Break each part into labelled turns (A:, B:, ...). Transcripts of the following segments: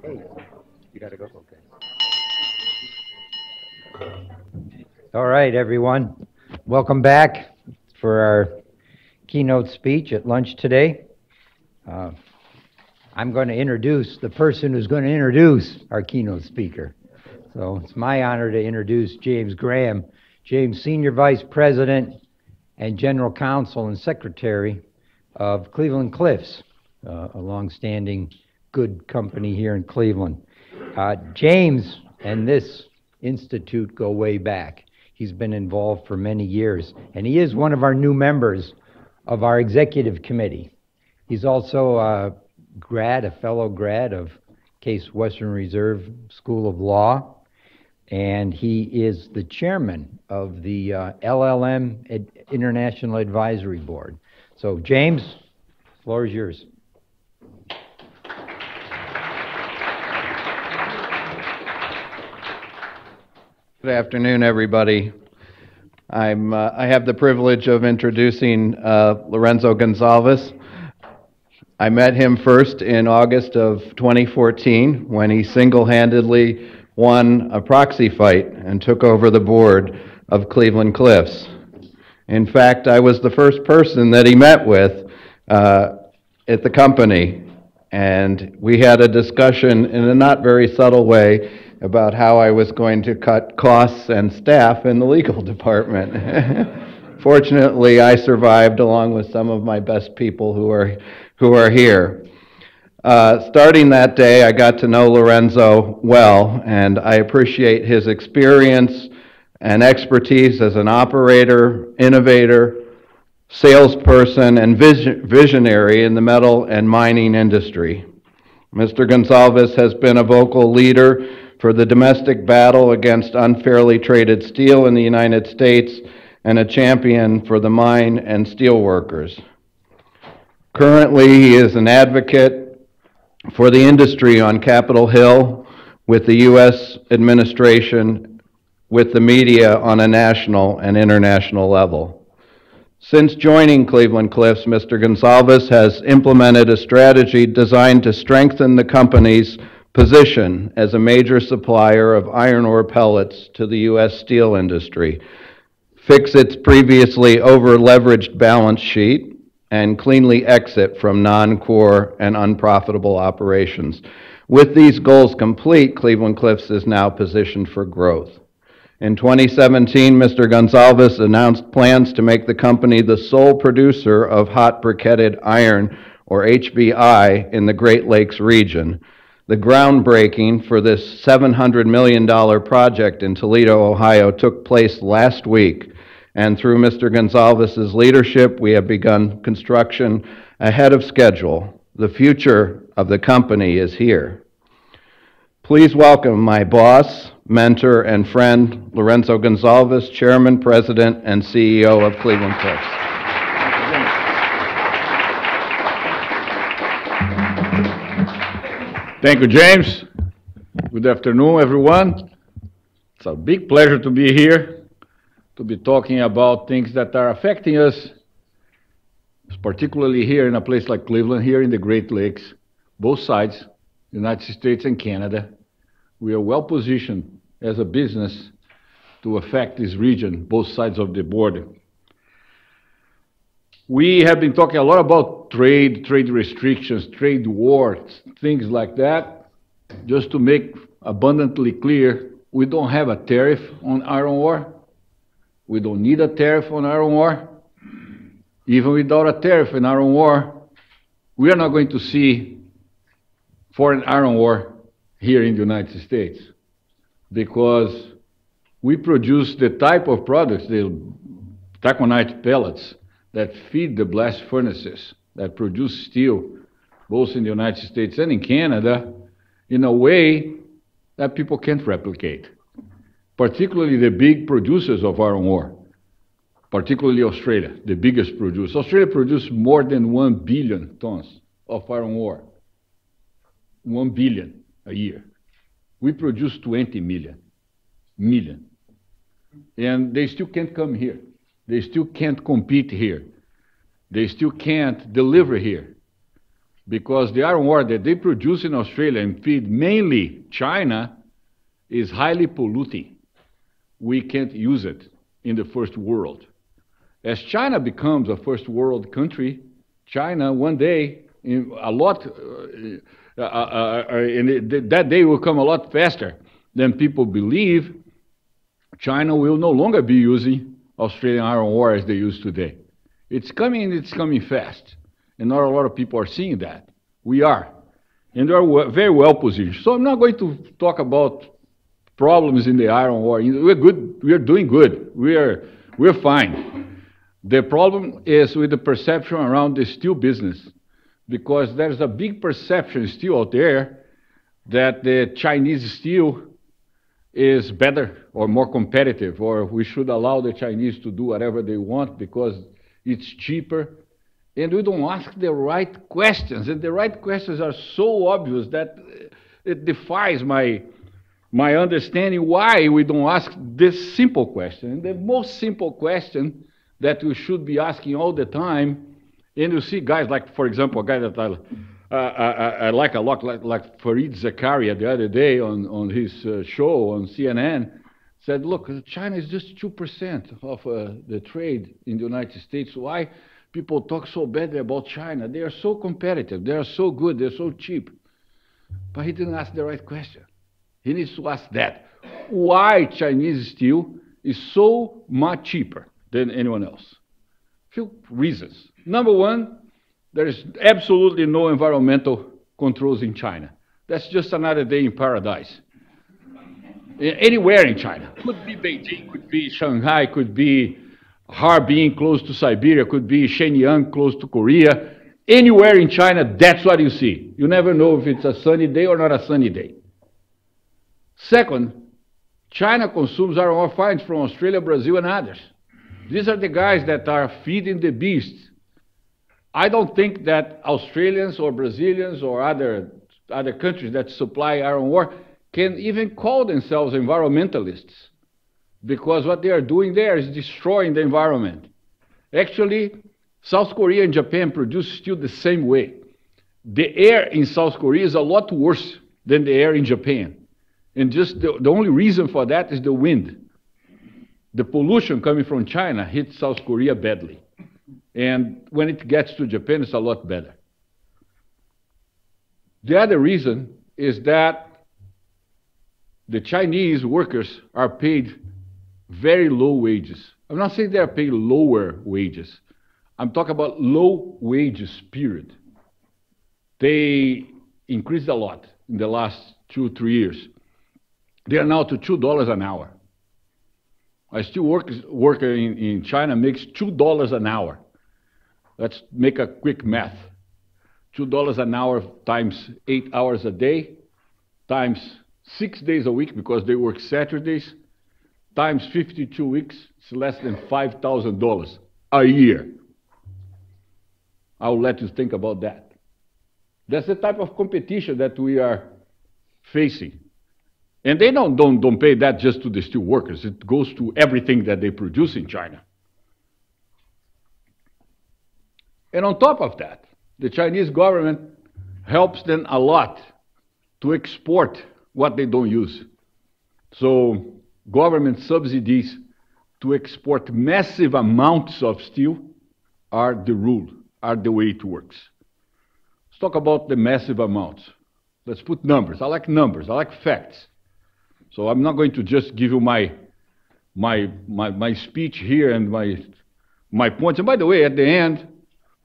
A: Hey, you gotta go. Okay. All right, everyone. Welcome back for our keynote speech at lunch today. I'm going to introduce the person who's going to introduce our keynote speaker. So it's my honor to introduce James Graham. James, Senior Vice President and General Counsel and Secretary of Cleveland Cliffs, a longstanding good company here in Cleveland. James and this institute go way back. He's been involved for many years, and he is one of our new members of our executive committee. He's also a fellow grad of Case Western Reserve School of Law, and he is the chairman of the LLM International Advisory Board. So, James, the floor is yours.
B: Good afternoon, everybody. I have the privilege of introducing Lorenzo Gonzalez. I met him first in August of 2014 when he single-handedly won a proxy fight and took over the board of Cleveland Cliffs. In fact, I was the first person that he met with at the company, and we had a discussion in a not very subtle way about how I was going to cut costs and staff in the legal department. Fortunately, I survived along with some of my best people who are here. Starting that day, I got to know Lorenzo well, and I appreciate his experience and expertise as an operator, innovator, salesperson, and visionary in the metal and mining industry. Mr. Gonzalez has been a vocal leader for the domestic battle against unfairly traded steel in the United States and a champion for the mine and steel workers. Currently, he is an advocate for the industry on Capitol Hill with the U.S. administration, with the media on a national and international level. Since joining Cleveland Cliffs, Mr. Gonzalez has implemented a strategy designed to strengthen the company's position as a major supplier of iron ore pellets to the U.S. steel industry, fix its previously over-leveraged balance sheet, and cleanly exit from non-core and unprofitable operations. With these goals complete, Cleveland Cliffs is now positioned for growth. In 2017, Mr. Gonzalez announced plans to make the company the sole producer of hot briquetted iron, or HBI, in the Great Lakes region. The groundbreaking for this $700 million project in Toledo, Ohio, took place last week, and through Mr. Gonzalez's leadership, we have begun construction ahead of schedule. The future of the company is here. Please welcome my boss, mentor, and friend, Lorenzo Gonzalez, Chairman, President, and CEO of Cleveland Cliffs.
C: Thank you, James. Good afternoon, everyone. It's a big pleasure to be here, to be talking about things that are affecting us, particularly here in a place like Cleveland, here in the Great Lakes, both sides, United States and Canada. We are well positioned as a business to affect this region, both sides of the border. We have been talking a lot about trade restrictions, trade wars, things like that. Just to make abundantly clear, we don't have a tariff on iron ore. We don't need a tariff on iron ore. Even without a tariff on iron ore, we are not going to see foreign iron ore here in the United States because we produce the type of products, the taconite pellets, that feed the blast furnaces that produce steel, both in the United States and in Canada, in a way that people can't replicate, particularly the big producers of iron ore, particularly Australia, the biggest producer. Australia produces more than 1 billion tons of iron ore, 1 billion a year. We produce 20 million. And they still can't come here. They still can't compete here. They still can't deliver here. because the iron ore that they produce in Australia and feed mainly China is highly polluting. We can't use it in the first world. As China becomes a first world country, China one day, that day will come a lot faster than people believe. China will no longer be using Australian iron ore as they use today. It's coming fast. And not a lot of people are seeing that. We are. And they are very well positioned. So I'm not going to talk about problems in the iron ore. We're good. We're doing good. We're fine. The problem is with the perception around the steel business, because there's a big perception still out there that the Chinese steel is better or more competitive, or we should allow the Chinese to do whatever they want because it's cheaper. And we don't ask the right questions, and the right questions are so obvious that it defies my understanding why we don't ask this simple question. And the most simple question that we should be asking all the time, and you see guys like, for example, a guy that I like a lot, like Fareed Zakaria the other day on his show on CNN, said, look, China is just 2% of the trade in the United States. Why people talk so badly about China? They are so competitive. They are so good. They're so cheap. But he didn't ask the right question. He needs to ask that. Why Chinese steel is so much cheaper than anyone else? A few reasons. Number one, there is absolutely no environmental controls in China. That's just another day in paradise. Anywhere in China. Could be Beijing, could be Shanghai, could be Harbin close to Siberia, could be Shenyang close to Korea. Anywhere in China, that's what you see. You never know if it's a sunny day or not a sunny day. Second, China consumes iron ore fines from Australia, Brazil, and others. These are the guys that are feeding the beasts. I don't think that Australians or Brazilians or other countries that supply iron ore can even call themselves environmentalists, because what they are doing there is destroying the environment. Actually, South Korea and Japan produce steel the same way. The air in South Korea is a lot worse than the air in Japan. And just the only reason for that is the wind. The pollution coming from China hits South Korea badly. And when it gets to Japan, it's a lot better. The other reason is that the Chinese workers are paid very low wages. I'm not saying they are paid lower wages. I'm talking about low wages, period. They increased a lot in the last 2-3 years. They are now to $2 an hour. A steel worker in China makes $2 an hour. Let's make a quick math. $2 an hour times 8 hours a day, times 6 days a week because they work Saturdays, times 52 weeks, it's less than $5,000 a year. I'll let you think about that. That's the type of competition that we are facing. And they don't pay that just to the steel workers. It goes to everything that they produce in China. And on top of that, the Chinese government helps them a lot to export what they don't use. So government subsidies to export massive amounts of steel are the rule, are the way it works. Let's talk about the massive amounts. Let's put numbers. I like numbers. I like facts. So I'm not going to just give you my speech here and my points. And by the way, at the end,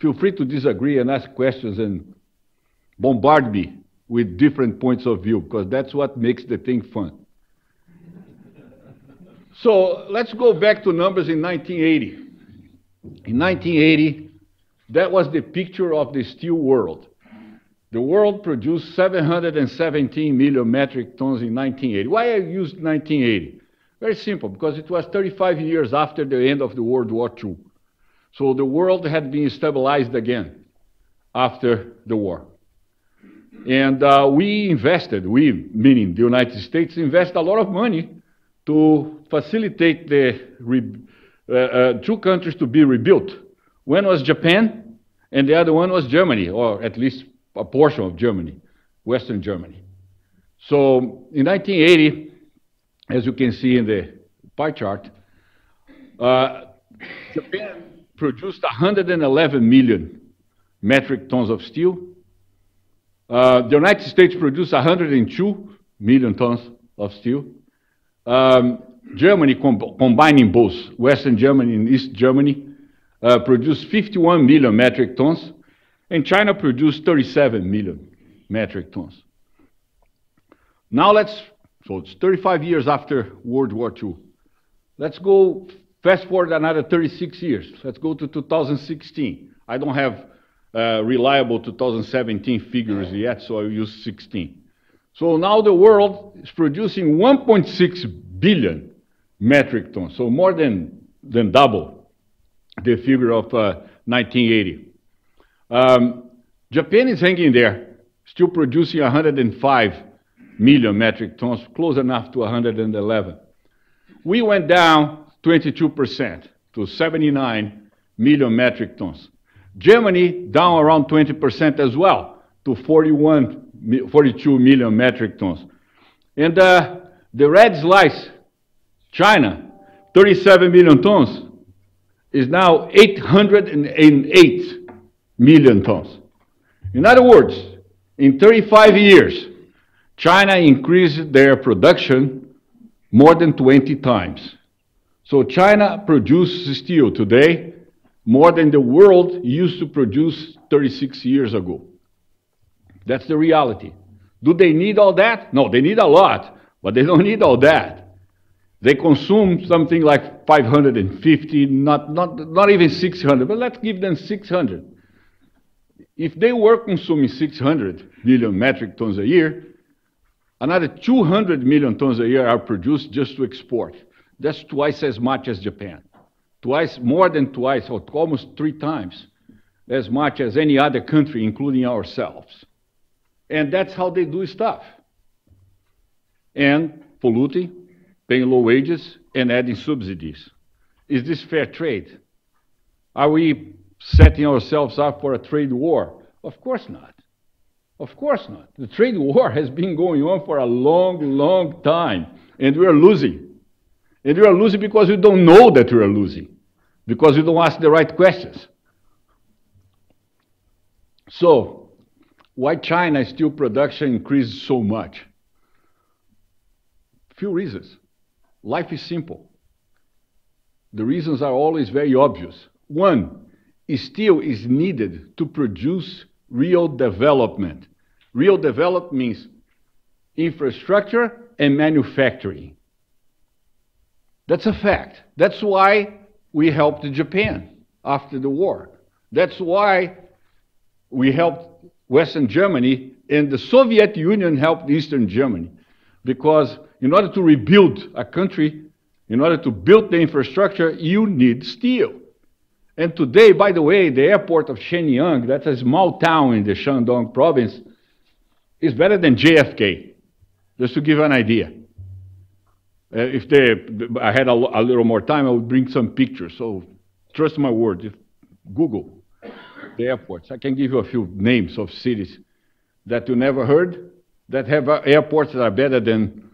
C: feel free to disagree and ask questions and bombard me with different points of view, because that's what makes the thing fun. So let's go back to numbers in 1980. In 1980, that was the picture of the steel world. The world produced 717 million metric tons in 1980. Why I used 1980? Very simple, because it was 35 years after the end of the World War II. So the world had been stabilized again after the war. And we invested, we, meaning the United States, invest a lot of money to facilitate the two countries to be rebuilt. One was Japan, and the other one was Germany, or at least a portion of Germany, Western Germany. So in 1980, as you can see in the pie chart, Japan produced 111 million metric tons of steel. The United States produced 102 million tons of steel. Germany, combining both Western Germany and East Germany, produced 51 million metric tons, and China produced 37 million metric tons. Now so it's 35 years after World War II. Let's go fast forward another 36 years. Let's go to 2016. I don't have reliable 2017 figures yet, so I'll use 16. So now the world is producing 1.6 billion metric tons, so more than double the figure of 1980. Japan is hanging there, still producing 105 million metric tons, close enough to 111. We went down 22% to 79 million metric tons. Germany down around 20% as well, to 42 million metric tons. And the red slice, China, 37 million tons, is now 808 million tons. In other words, in 35 years, China increased their production more than 20 times. So China produces steel today more than the world used to produce 36 years ago. That's the reality. Do they need all that? No, they need a lot, but they don't need all that. They consume something like 550, not even 600, but let's give them 600. If they were consuming 600 million metric tons a year, another 200 million tons a year are produced just to export. That's twice as much as Japan. More than twice, or almost 3 times as much as any other country, including ourselves. And that's how they do stuff. And polluting, paying low wages, and adding subsidies. Is this fair trade? Are we setting ourselves up for a trade war? Of course not. Of course not. The trade war has been going on for a long, long time, and we are losing. And we are losing because we don't know that we are losing, because we don't ask the right questions. So, why China's steel production increased so much? Few reasons. Life is simple. The reasons are always very obvious. One, steel is needed to produce real development. Real development means infrastructure and manufacturing. That's a fact. That's why we helped Japan after the war. That's why we helped Western Germany, and the Soviet Union helped Eastern Germany. Because in order to rebuild a country, in order to build the infrastructure, you need steel. And today, by the way, the airport of Shenyang, that's a small town in the Shandong province, is better than JFK, just to give you an idea. If I had a little more time, I would bring some pictures. So trust my word. If Google the airports. I can give you a few names of cities that you never heard that have airports that are better than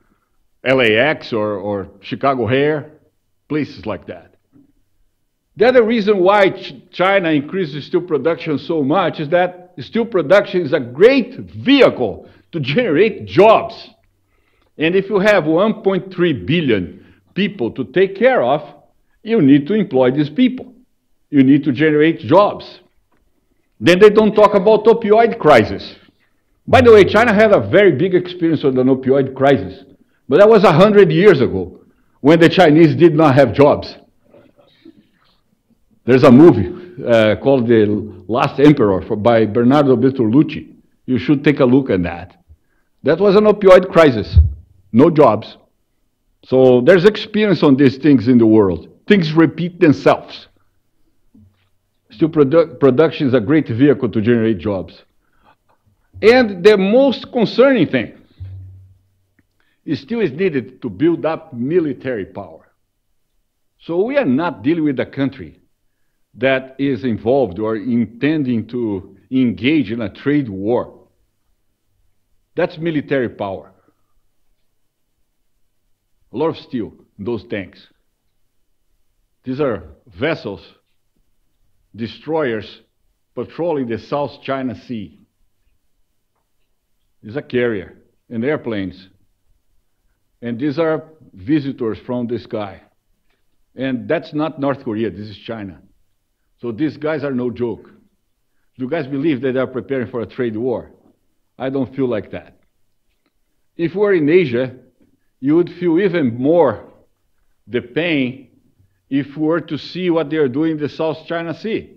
C: LAX or Chicago Air, places like that. The other reason why China increases steel production so much is that steel production is a great vehicle to generate jobs. And if you have 1.3 billion people to take care of, you need to employ these people. You need to generate jobs. Then they don't talk about opioid crisis. By the way, China had a very big experience with an opioid crisis, but that was 100 years ago, when the Chinese did not have jobs. There's a movie called The Last Emperor by Bernardo Bertolucci. You should take a look at that. That was an opioid crisis. No jobs. So there's experience on these things in the world. Things repeat themselves. Steel production is a great vehicle to generate jobs. And the most concerning thing is steel is needed to build up military power. So we are not dealing with a country that is involved or intending to engage in a trade war. That's military power. A lot of steel in those tanks. These are vessels, destroyers, patrolling the South China Sea. It's a carrier and airplanes. And these are visitors from the sky. And that's not North Korea, this is China. So these guys are no joke. Do you guys believe that they're preparing for a trade war? I don't feel like that. If we're in Asia, you would feel even more the pain if we were to see what they are doing in the South China Sea.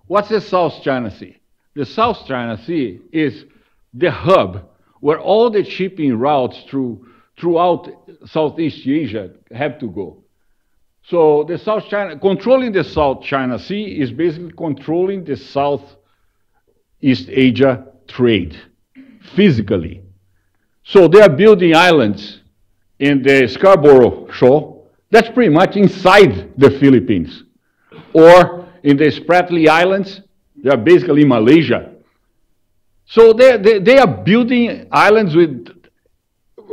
C: What's the South China Sea? The South China Sea is the hub where all the shipping routes throughout Southeast Asia have to go. So the South China, controlling the South China Sea is basically controlling the Southeast Asia trade, physically. So they are building islands in the Scarborough Shoal. That's pretty much inside the Philippines. Or in the Spratly Islands, they are basically Malaysia. So they are building islands with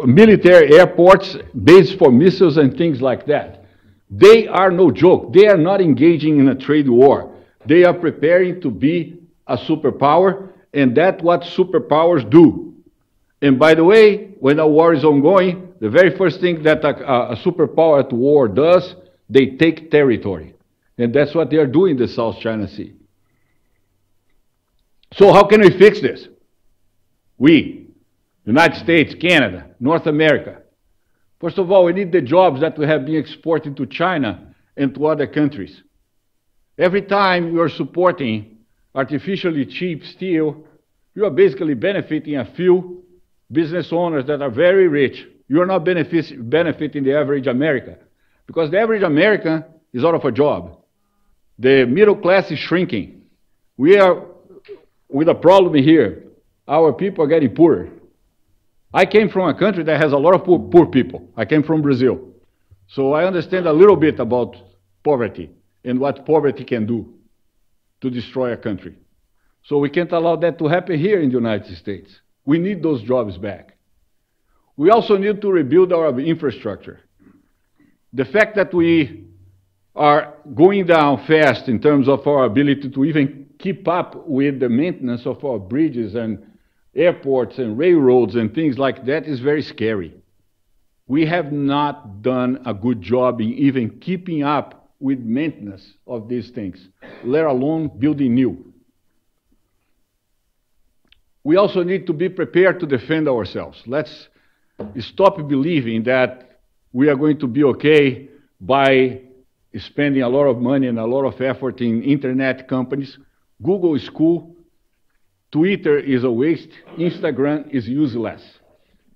C: military airports, bases for missiles and things like that. They are no joke. They are not engaging in a trade war. They are preparing to be a superpower, and that's what superpowers do. And by the way, when a war is ongoing, the very first thing that a superpower at war does, they take territory. And that's what they are doing in the South China Sea. So how can we fix this? We, United States, Canada, North America. First of all, we need the jobs that we have been exporting to China and to other countries. Every time you are supporting artificially cheap steel, you are basically benefiting a few business owners that are very rich. You are not benefiting the average American, because the average American is out of a job. The middle class is shrinking. We are with a problem here. Our people are getting poorer. I came from a country that has a lot of poor people. I came from Brazil. So I understand a little bit about poverty and what poverty can do to destroy a country. So we can't allow that to happen here in the United States. We need those jobs back. We also need to rebuild our infrastructure. The fact that we are going down fast in terms of our ability to even keep up with the maintenance of our bridges and airports and railroads and things like that is very scary. We have not done a good job in even keeping up with maintenance of these things, let alone building new. We also need to be prepared to defend ourselves. Let's stop believing that we are going to be okay by spending a lot of money and a lot of effort in internet companies. Google is cool. Twitter is a waste. Instagram is useless.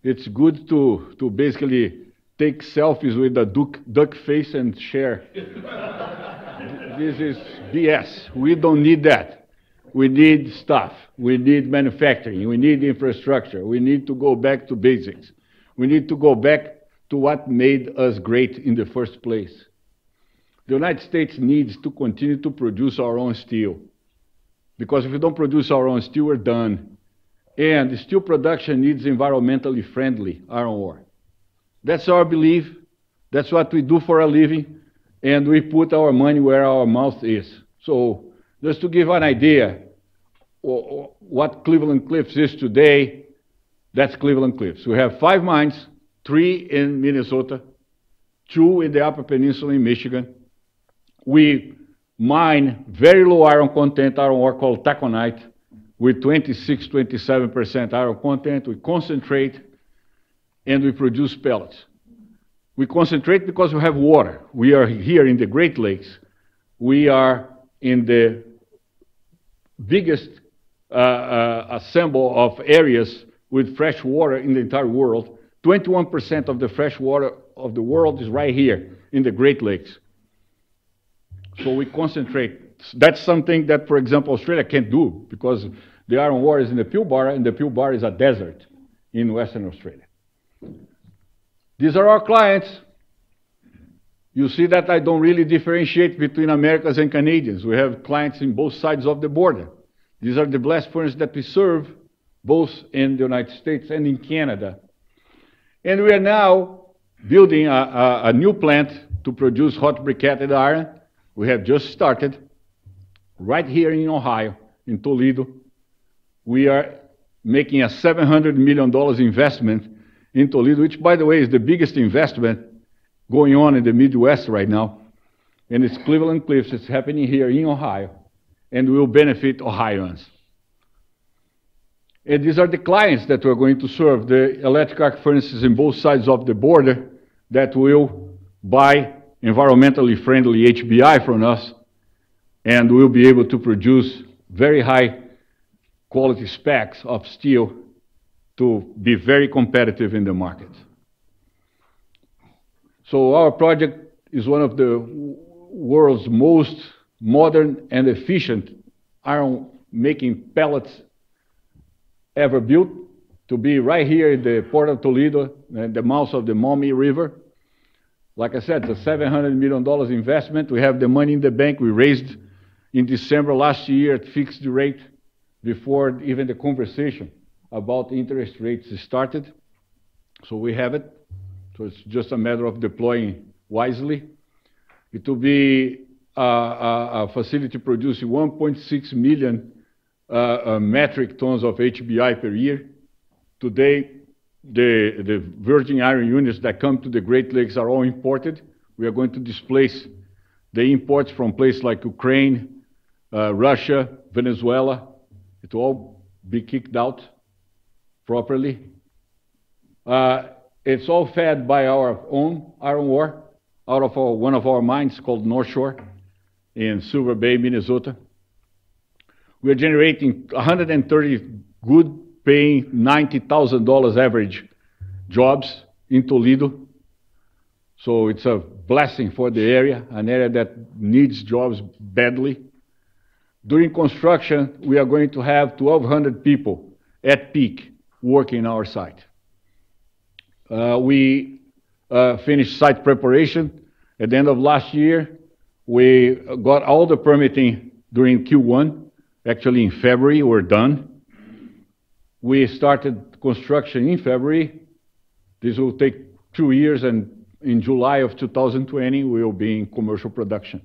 C: It's good to basically take selfies with a duck face and share. This is BS. We don't need that. We need stuff. We need manufacturing. We need infrastructure. We need to go back to basics. We need to go back to what made us great in the first place. The United States needs to continue to produce our own steel. Because if we don't produce our own steel, we're done. And the steel production needs environmentally friendly iron ore. That's our belief. That's what we do for a living. And we put our money where our mouth is. So just to give an idea what Cleveland Cliffs is today, that's Cleveland Cliffs. We have 5 mines, 3 in Minnesota, 2 in the Upper Peninsula in Michigan. We mine very low iron content iron ore called taconite with 26–27% iron content. We concentrate and we produce pellets. We concentrate because we have water. We are here in the Great Lakes. We are in the biggest assemble of areas with fresh water in the entire world. 21% of the fresh water of the world is right here in the Great Lakes. So we concentrate. That's something that, for example, Australia can't do because the iron ore is in the Pilbara, and the Pilbara is a desert in Western Australia. These are our clients. You see that I don't really differentiate between Americans and Canadians. We have clients in both sides of the border. These are the blast furnaces that we serve both in the United States and in Canada. And we are now building a new plant to produce hot briquetted iron. We have just started right here in Ohio, in Toledo. We are making a $700 million investment in Toledo, which, by the way, is the biggest investment going on in the Midwest right now. And it's Cleveland Cliffs. It's happening here in Ohio, and will benefit Ohioans. And these are the clients that we're going to serve, the electric arc furnaces in both sides of the border that will buy environmentally friendly HBI from us, and will be able to produce very high quality specs of steel to be very competitive in the market. So our project is one of the world's most modern and efficient iron making pellets ever built, to be right here in the port of Toledo, at the mouth of the Maumee River. Like I said, it's a $700 million investment. We have the money in the bank. We raised in December last year at fixed rate before even the conversation about interest rates started. So we have it. So it's just a matter of deploying wisely. It will be a facility producing 1.6 million metric tons of HBI per year. Today, the virgin iron units that come to the Great Lakes are all imported. We are going to displace the imports from places like Ukraine, Russia, Venezuela. It will all be kicked out properly. It's all fed by our own iron ore out of one of our mines called North Shore in Silver Bay, Minnesota. We are generating 130 good paying $90,000 average jobs in Toledo. So it's a blessing for the area, an area that needs jobs badly. During construction, we are going to have 1,200 people at peak working our site. We finished site preparation at the end of last year. We got all the permitting during Q1. Actually, in February, we're done. We started construction in February. This will take 2 years, and in July of 2020, we will be in commercial production.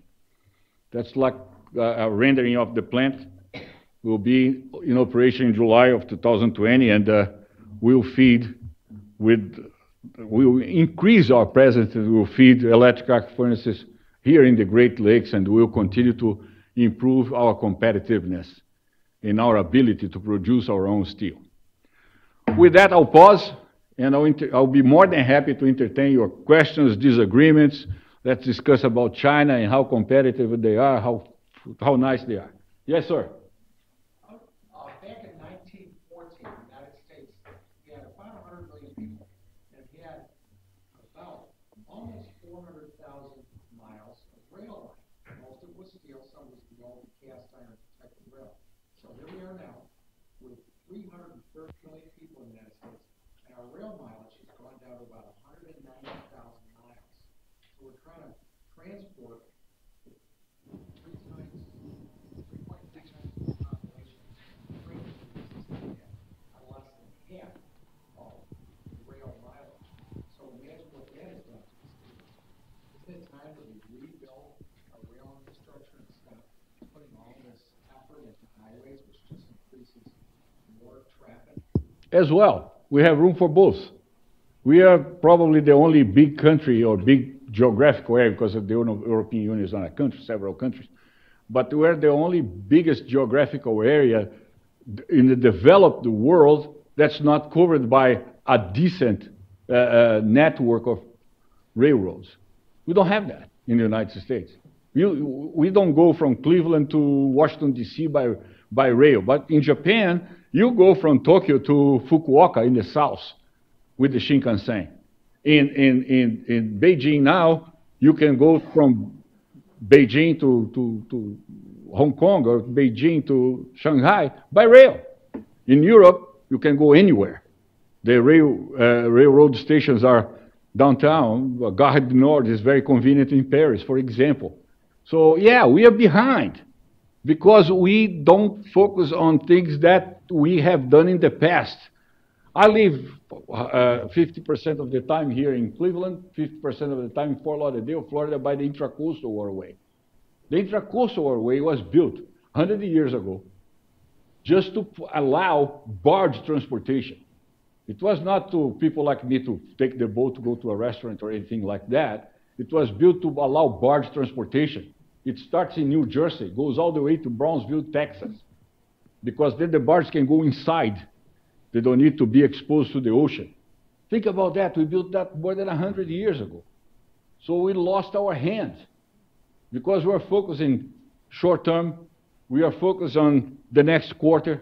C: That's like a rendering of the plant. We'll be in operation in July of 2020, and we'll increase our presence, and we'll feed electric arc furnaces here in the Great Lakes, and we'll continue to improve our competitiveness in our ability to produce our own steel. With that, I'll pause, and I'll be more than happy to entertain your questions, disagreements. Let's discuss about China and how competitive they are, how nice they are. Yes, sir.
D: Back in 1914, the United States, we had about 100 million people, and we had about almost 400,000 miles of rail line. Most of it was steel, some was the old cast iron protected rail. So here we are now with 330 million people in the United States, and our rail mileage has gone down to about 190,000 miles. So we're trying to transport 3.6 times the population at less than half of the rail mileage. So imagine what that has done to the state. Isn't it time that we rebuild our rail infrastructure and stop putting all this effort into highways, which just increases more traffic?
C: As well, we have room for both. We are probably the only big country or big geographical area, because the European Union is not a country, several countries, but we're the only biggest geographical area in the developed world that's not covered by a decent network of railroads. We don't have that in the United States. We don't go from Cleveland to Washington, D.C. by rail, but in Japan, you go from Tokyo to Fukuoka in the south with the Shinkansen. In Beijing now, you can go from Beijing to Hong Kong or Beijing to Shanghai by rail. In Europe, you can go anywhere. The railroad stations are downtown. Gare du Nord is very convenient in Paris, for example. So yeah, we are behind. because we don't focus on things that we have done in the past. I live 50% of the time here in Cleveland, 50% of the time in Fort Lauderdale, Florida, by the Intracoastal Waterway. The Intracoastal Waterway was built 100 years ago just to allow barge transportation. It was not to people like me to take the boat to go to a restaurant or anything like that. It was built to allow barge transportation. It starts in New Jersey, goes all the way to Brownsville, Texas, because then the barge can go inside. They don't need to be exposed to the ocean. Think about that. We built that more than 100 years ago. So we lost our hand because we're focusing short term. We are focused on the next quarter.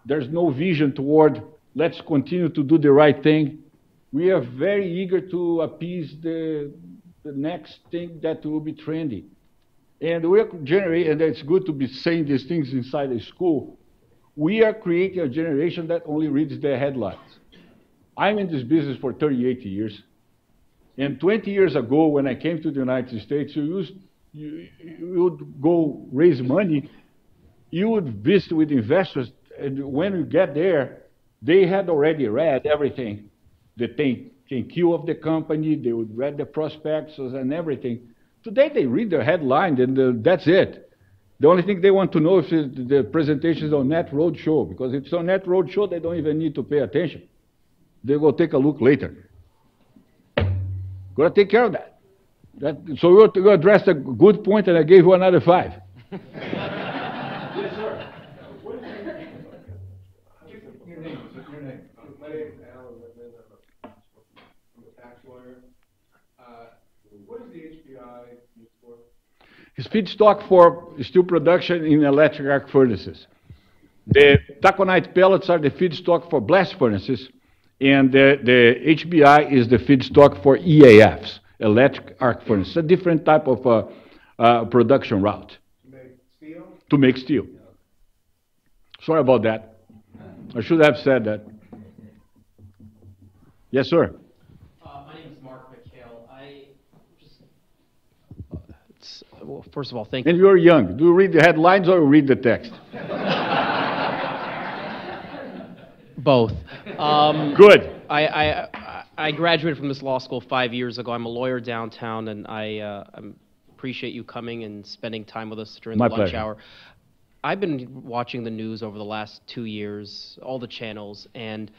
C: There's no vision toward let's continue to do the right thing. We are very eager to appease the next thing that will be trendy. And we are generating, and it's good to be saying these things inside the school, we are creating a generation that only reads the headlines. I'm in this business for 38 years. And 20 years ago, when I came to the United States, you would go raise money, you would visit with investors, and when you get there, they had already read everything, the thank-you of the company, they would read the prospectus and everything. Today they read the headline and that's it. The only thing they want to know is if the presentation is on Net Roadshow, because if it's on Net Roadshow, they don't even need to pay attention. They will take a look later. Got to take care of that. So you addressed a good point, and I gave you another 5.
D: Yes, sir. What is your name? Your name.
E: My name is Alan Whitman. I'm a tax lawyer. What is the HBI used for?
C: It's feedstock for steel production in electric arc furnaces. The taconite pellets are the feedstock for blast furnaces, and the HBI is the feedstock for EAFs, electric arc furnaces. A different type of production route.
E: To make steel?
C: To make steel. Sorry about that. I should have said that. Yes, sir.
F: My name is Mark McHale. Well, first of all, thank you.
C: And you're young. Do you read the headlines or read the text?
F: Both.
C: Good.
F: I graduated from this law school 5 years ago. I'm a lawyer downtown, and I appreciate you coming and spending time with us during the lunch
C: pleasure.
F: hour. I've been watching the news over the last 2 years, all the channels, and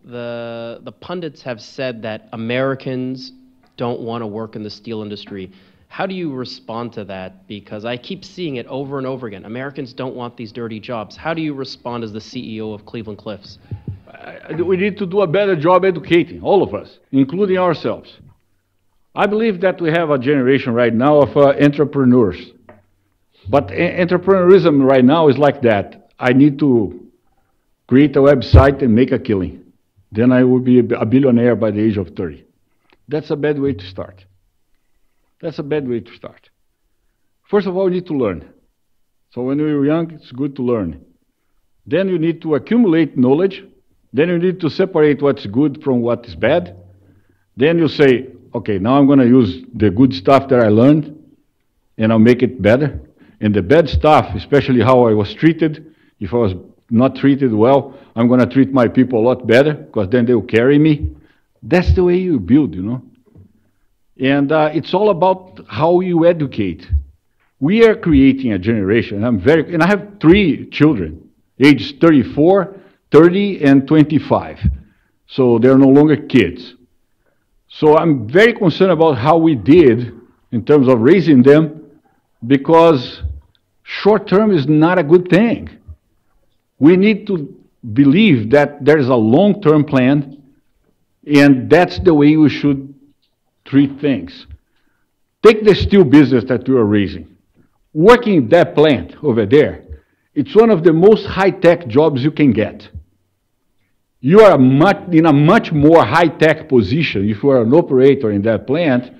F: the pundits have said that Americans don't want to work in the steel industry. How do you respond to that? Because I keep seeing it over and over again. Americans don't want these dirty jobs. How do you respond as the CEO of Cleveland Cliffs?
C: We need to do a better job educating, all of us, including ourselves. I believe that we have a generation right now of entrepreneurs. But entrepreneurism right now is like that. I need to create a website and make a killing. Then I will be a billionaire by the age of 30. That's a bad way to start. That's a bad way to start. First of all, you need to learn. So when you're young, it's good to learn. Then you need to accumulate knowledge. Then you need to separate what's good from what is bad. Then you say, okay, now I'm going to use the good stuff that I learned, and I'll make it better. And the bad stuff, especially how I was treated, if I was not treated well, I'm going to treat my people a lot better, because then they'll carry me. That's the way you build, you know. And it's all about how you educate. We are creating a generation. And I have 3 children, aged 34, 30, and 25. So they're no longer kids. So I'm very concerned about how we did in terms of raising them, because short term is not a good thing. We need to believe that there is a long-term plan, and that's the way we should treat things. Take the steel business that we are raising. Working that plant over there, it's one of the most high-tech jobs you can get. You are in a much more high-tech position if you are an operator in that plant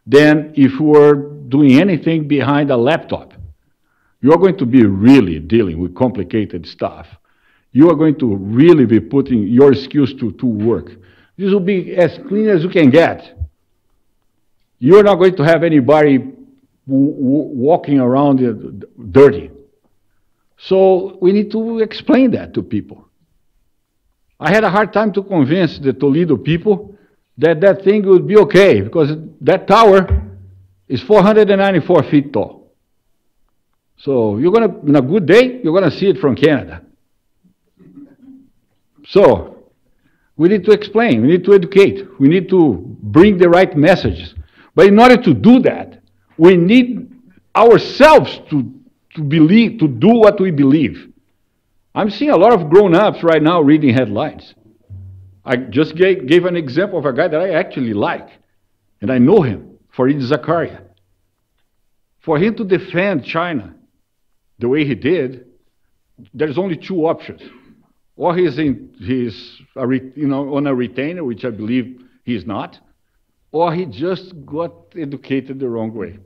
C: than if you were doing anything behind a laptop. You are going to be really dealing with complicated stuff. You are going to really be putting your skills to work. This will be as clean as you can get. You're not going to have anybody walking around dirty. So we need to explain that to people. I had a hard time to convince the Toledo people that that thing would be okay, because that tower is 494 feet tall. So you're gonna, in a good day, you're gonna see it from Canada. So we need to explain, we need to educate, we need to bring the right messages. But in order to do that, we need ourselves to believe, to do what we believe. I'm seeing a lot of grown-ups right now reading headlines. I just gave an example of a guy that I actually like, and I know him, Fareed Zakaria. For him to defend China the way he did, there's only two options. Or he's on a retainer, which I believe he's not, or he just got educated the wrong way.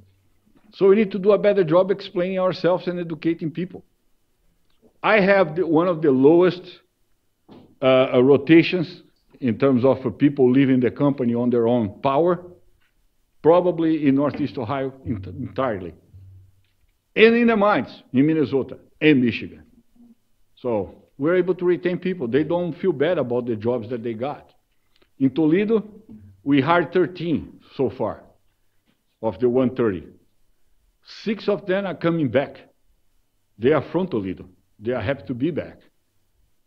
C: So we need to do a better job explaining ourselves and educating people. I have one of the lowest rotations in terms of people leaving the company on their own power, probably in Northeast Ohio entirely. And in the mines in Minnesota and Michigan. So we're able to retain people. They don't feel bad about the jobs that they got. In Toledo, we hired 13 so far of the 130. 6 of them are coming back. They are from Toledo. They are happy to be back.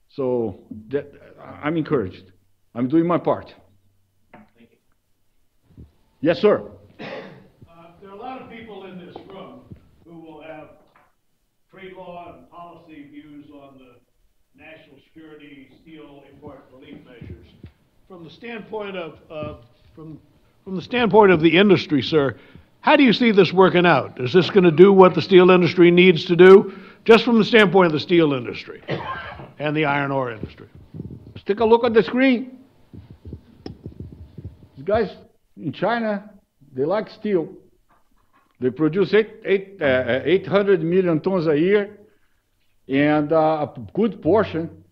C: So I'm encouraged. I'm doing my part.
E: Thank you.
C: Yes, sir.
G: There are a lot of people in this room who will have trade law and policy views on the national security steel import relief measures. From the standpoint of from the standpoint of the industry, sir, how do you see this working out? Is this going to do what the steel industry needs to do? Just from the standpoint of the steel industry and the iron ore industry.
C: Let's take a look at the screen. These guys in China, they like steel. They produce 800 million tons a year, and a good portion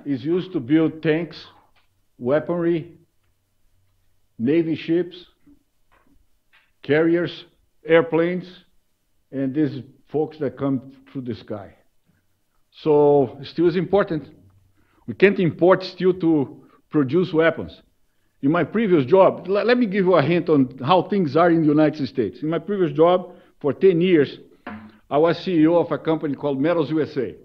C: is used to build tanks, weaponry, Navy ships, carriers, airplanes, and these folks that come through the sky. So steel is important. We can't import steel to produce weapons. In my previous job, let me give you a hint on how things are in the United States. In my previous job, for 10 years, I was CEO of a company called Metals USA.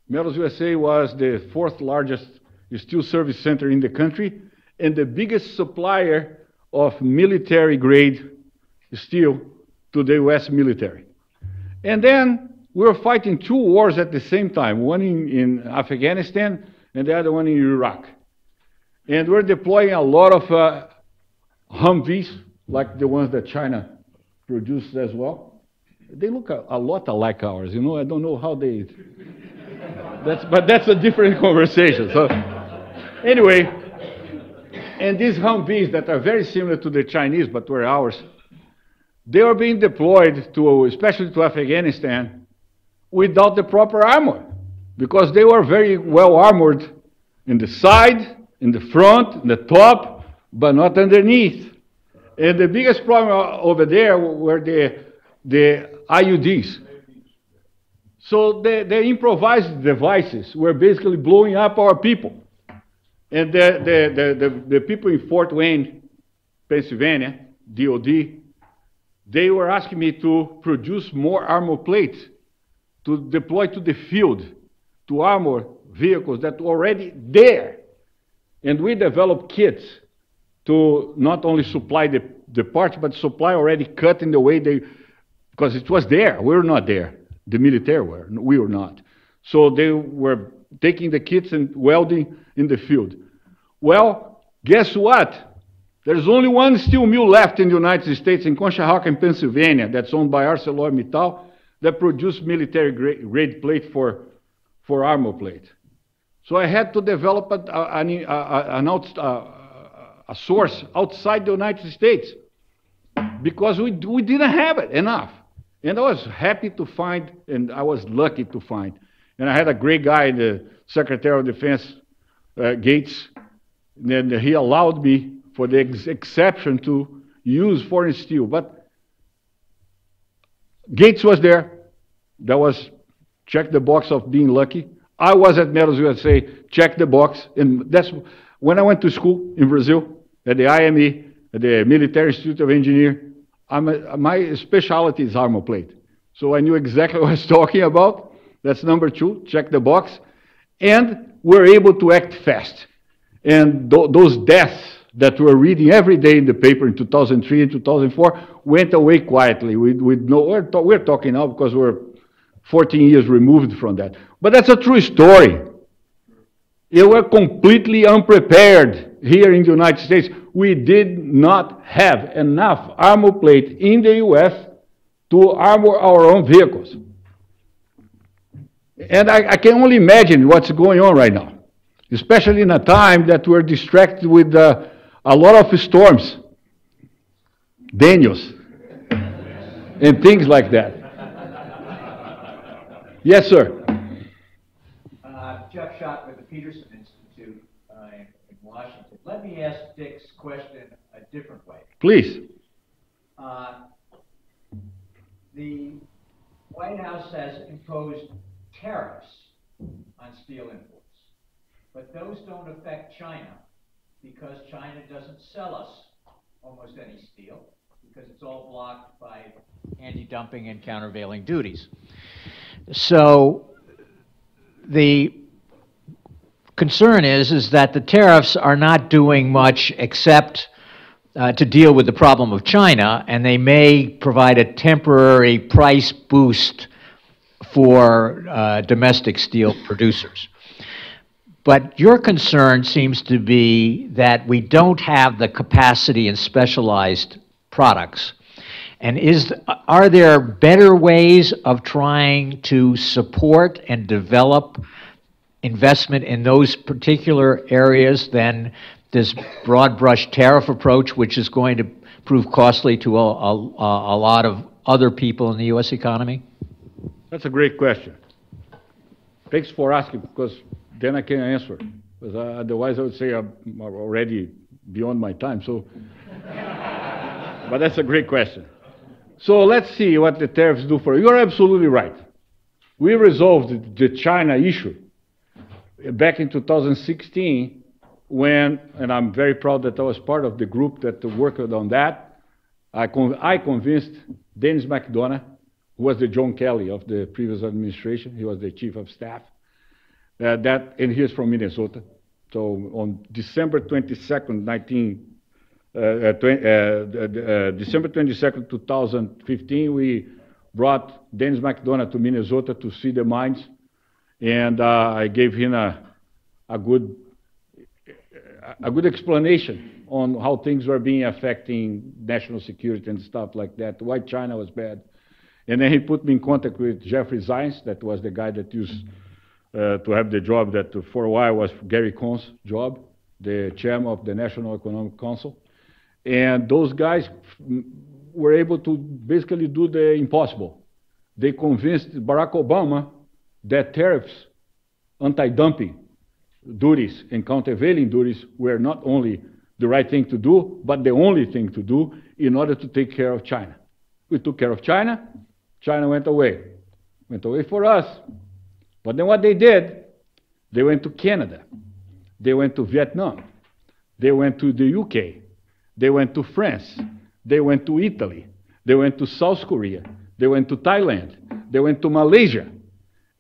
C: Metals USA was the 4th largest steel service center in the country and the biggest supplier of military-grade steel to the U.S. military. And then we were fighting 2 wars at the same time, one in Afghanistan and the other one in Iraq. And we're deploying a lot of Humvees, like the ones that China produces as well. They look a lot alike ours, you know. I don't know how they... but that's a different conversation. So anyway, and these Humvees that are very similar to the Chinese, but were ours, they are being deployed to, especially to Afghanistan, without the proper armor, because they were very well armored in the side, in the front, in the top, but not underneath. And the biggest problem over there were the IUDs. So the improvised devices were basically blowing up our people. And the people in Fort Wayne, Pennsylvania, DOD, they were asking me to produce more armor plates to deploy to the field, to armor vehicles that were already there. And we developed kits to not only supply the parts, but supply already cut in the way they, because it was there. We were not there. The military were. We were not. So they were taking the kits and welding in the field. Well, guess what? There's only one steel mill left in the United States, in Conshohocken, Pennsylvania, that's owned by ArcelorMittal, that produces military-grade plate for armor plate. So I had to develop a source outside the United States because we didn't have it enough. And I was happy to find, and I was lucky to find. And I had a great guy, the Secretary of Defense, Gates, and he allowed me for the exception to use foreign steel. But Gates was there. That was check the box of being lucky. I was at Metals USA, check the box, and that's when I went to school in Brazil, at the IME, at the Military Institute of Engineer. My specialty is armor plate. So I knew exactly what I was talking about. That's number two, check the box. And we're able to act fast. And those deaths that we're reading every day in the paper in 2003 and 2004 went away quietly. We're talking now because we're 14 years removed from that. But that's a true story. We were completely unprepared here in the United States. We did not have enough armor plate in the U.S. to armor our own vehicles. And I can only imagine what's going on right now, especially in a time that we're distracted with a lot of storms, Daniels, and things like that. Yes, sir.
H: Jeff Schott with the Peterson Institute in Washington. Let me ask Dick's question a different way.
C: Please.
H: The White House has imposed tariffs on steel imports, but those don't affect China because China doesn't sell us almost any steel because it's all blocked by anti-dumping and countervailing duties. So the concern is that the tariffs are not doing much except to deal with the problem of China, and they may provide a temporary price boost for domestic steel producers. But your concern seems to be that we don't have the capacity in specialized products. And are there better ways of trying to support and develop investment in those particular areas than this broad brush tariff approach, which is going to prove costly to a lot of other people in the U.S. economy?
C: That's a great question. Thanks for asking, because then I can answer. Because otherwise I would say I'm already beyond my time. So, but that's a great question. So let's see what the tariffs do for you. You're absolutely right. We resolved the China issue back in 2016 when, and I'm very proud that I was part of the group that worked on that, I convinced Dennis McDonough, who was the John Kelly of the previous administration. He was the chief of staff. And he is from Minnesota. So on December 22nd, December 22nd, 2015, we brought Dennis McDonough to Minnesota to see the mines. And I gave him a good explanation on how things were being affecting national security and stuff like that, why China was bad. And then he put me in contact with Jeffrey Zients, that was the guy that used to have the job that for a while was Gary Cohn's job, the chairman of the National Economic Council. And those guys were able to basically do the impossible. They convinced Barack Obama that tariffs, anti-dumping duties, and countervailing duties were not only the right thing to do, but the only thing to do in order to take care of China. We took care of China. China went away for us. But then what they did, they went to Canada. They went to Vietnam. They went to the UK. They went to France. They went to Italy. They went to South Korea. They went to Thailand. They went to Malaysia.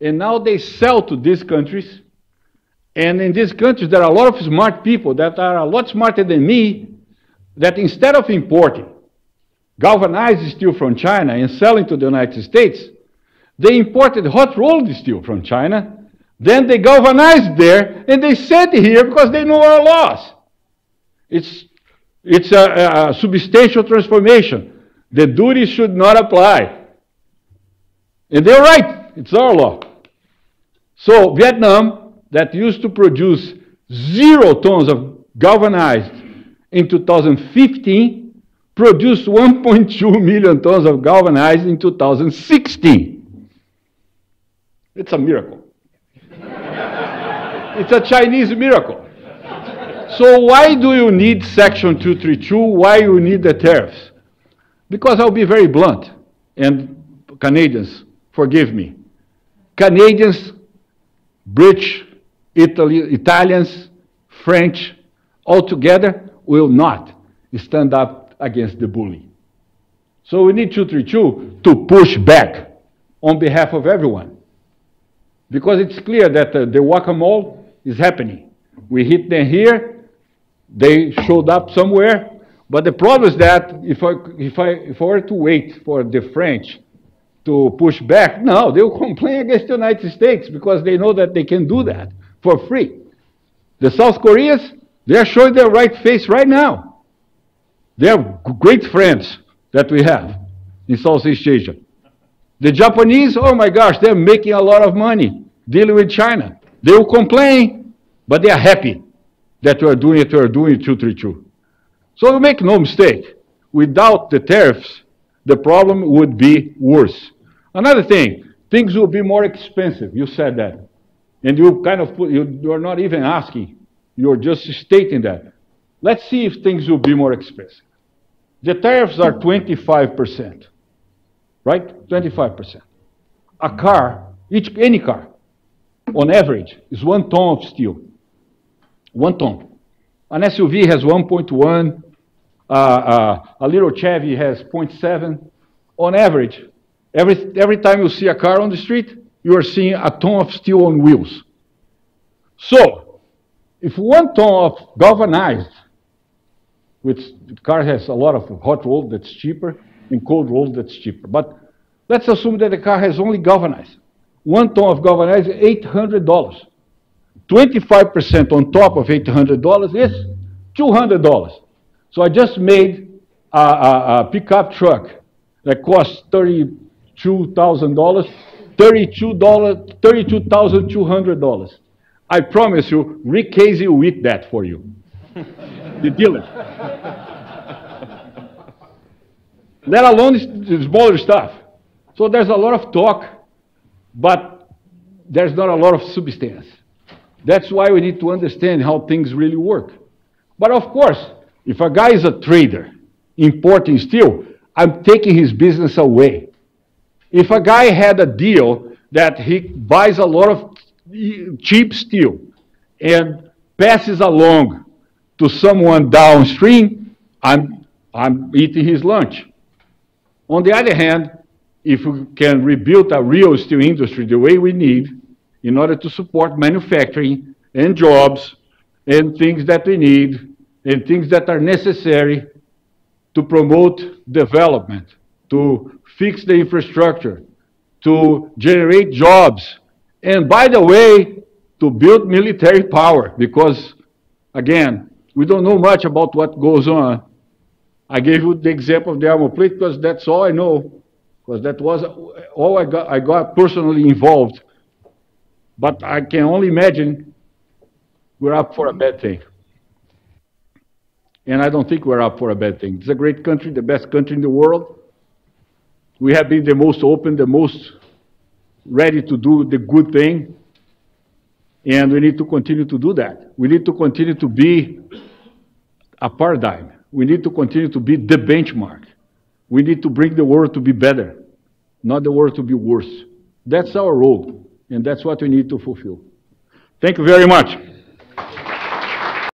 C: And now they sell to these countries. And in these countries, there are a lot of smart people that are a lot smarter than me, that instead of importing galvanized steel from China and selling to the United States, they imported hot rolled steel from China, then they galvanized there, and they sent it here because they know our laws. It's a substantial transformation. The duty should not apply. And they're right, it's our law. So Vietnam, that used to produce 0 tons of galvanized in 2015, produced 1.2 million tons of galvanized in 2016. It's a miracle. It's a Chinese miracle. So why do you need Section 232? Why you need the tariffs? Because I'll be very blunt, and Canadians, forgive me. Canadians, British, Italians, French, all together will not stand up against the bully. So we need 232 to push back on behalf of everyone. Because it's clear that the whack-a-mole is happening. We hit them here, they showed up somewhere, but the problem is that if I were to wait for the French to push back, no, they will complain against the United States because they know that they can do that for free. The South Koreans, they are showing their right face right now. They are great friends that we have in Southeast Asia. The Japanese, oh my gosh, they're making a lot of money dealing with China. They will complain, but they are happy that we are doing 232. So make no mistake, without the tariffs, the problem would be worse. Another thing, things will be more expensive. You said that. And you kind of you're not even asking, you're just stating that. Let's see if things will be more expensive. The tariffs are 25%, right? 25%. A car, any car, on average, is 1 ton of steel. 1 ton. An SUV has 1.1, a little Chevy has 0.7. On average, every time you see a car on the street, you are seeing a ton of steel on wheels. So, if 1 ton of galvanized, which the car has a lot of hot roll that's cheaper and cold roll that's cheaper. But let's assume that the car has only galvanized. 1 ton of galvanized is $800. 25% on top of $800 is $200. So I just made a pickup truck that costs $32,000, $32,200. I promise you, Rick Casey will eat that for you. The dealer. Let alone the smaller stuff. So there's a lot of talk, but there's not a lot of substance. That's why we need to understand how things really work. But of course, if a guy is a trader importing steel, I'm taking his business away. If a guy had a deal that he buys a lot of cheap steel and passes along to someone downstream, I'm eating his lunch. On the other hand, if we can rebuild a real steel industry the way we need in order to support manufacturing and jobs and things that we need and things that are necessary to promote development, to fix the infrastructure, to generate jobs, and by the way, to build military power, because, again, we don't know much about what goes on. I gave you the example of the armor plate because that's all I know, because that was all I got personally involved. But I can only imagine we're up for a bad thing. And I don't think we're up for a bad thing. It's a great country, the best country in the world. We have been the most open, the most ready to do the good thing. And we need to continue to do that. We need to continue to be a paradigm. We need to continue to be the benchmark. We need to bring the world to be better, not the world to be worse. That's our role, and that's what we need to fulfill. Thank you very much.